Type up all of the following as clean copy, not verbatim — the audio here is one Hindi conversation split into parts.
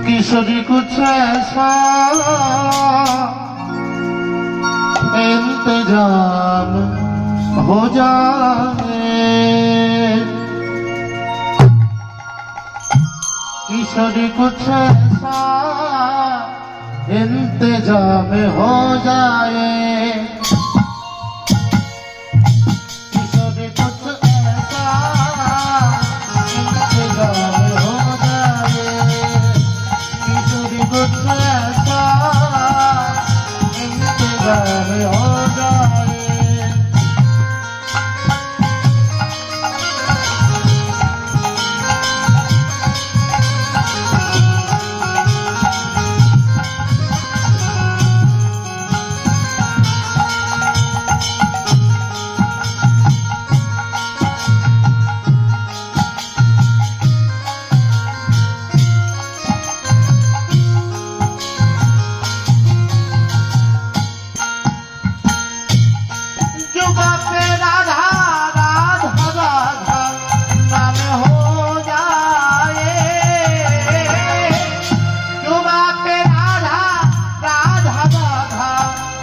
किशोरी कुछ ऐसा इंतजाम हो जाए, किशोरी कुछ ऐसा इंतजाम हो जाए, किशोरी कुछ ऐसा इंतजाम हो जाए, किशोरी कुछ ऐसा इंतजाम हो जाए।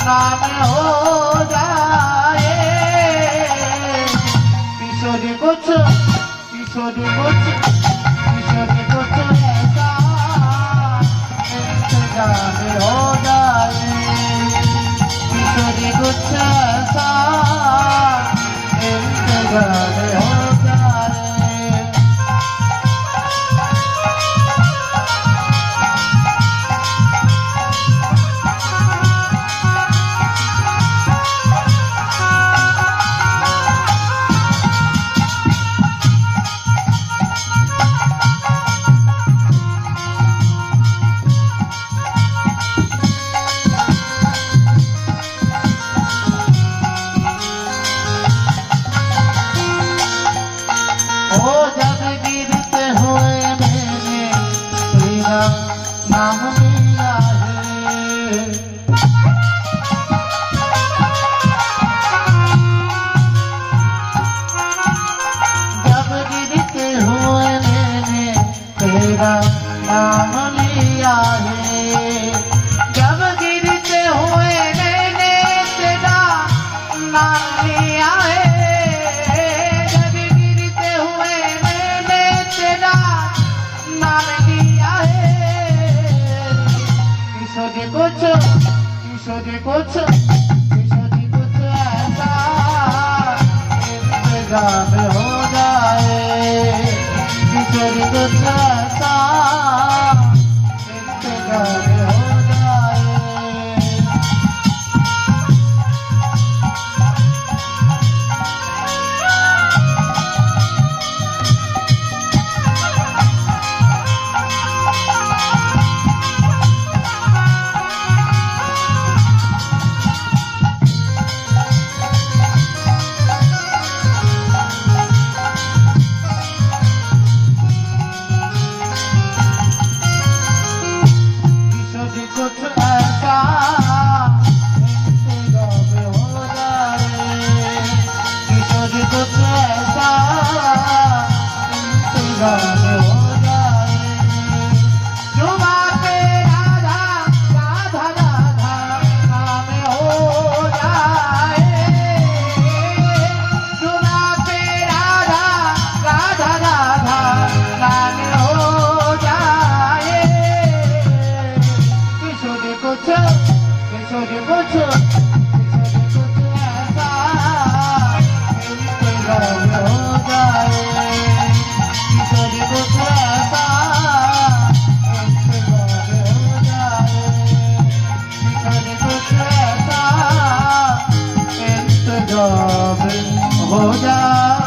नाम हो जाए, किशोरी कुछ ऐसा इंतजाम हो जाए, किशोरी कुछ ऐसा इंतजाम हो जाए। नाम लिया है, जब गिरते हुए मैंने तेरा नाम लिया है, जब गिरते हुए मैंने तेरा नाम लिया है, जब गिरते हुए मैंने तेरा नाम लिया है। किशोरी कुछ ऐसा इंतजाम हो जाए, किशोरी कुछ ऐसा इंतजाम हो जाए। कुछ ऐसा इंतजाम हो जाए, किशोरी कुछ ऐसा इंतजाम हो जाए। जुबा पे राधा राधा राधा नाम हो जाए, जुबा पे राधा राधा राधा नाम हो जाए, किशोरी कुछ ऐसा इंतजाम हो जाए, किशोरी कुछ ऐसा इंतजाम हो जाए, किशोरी कुछ ऐसा इंतजाम हो जाए।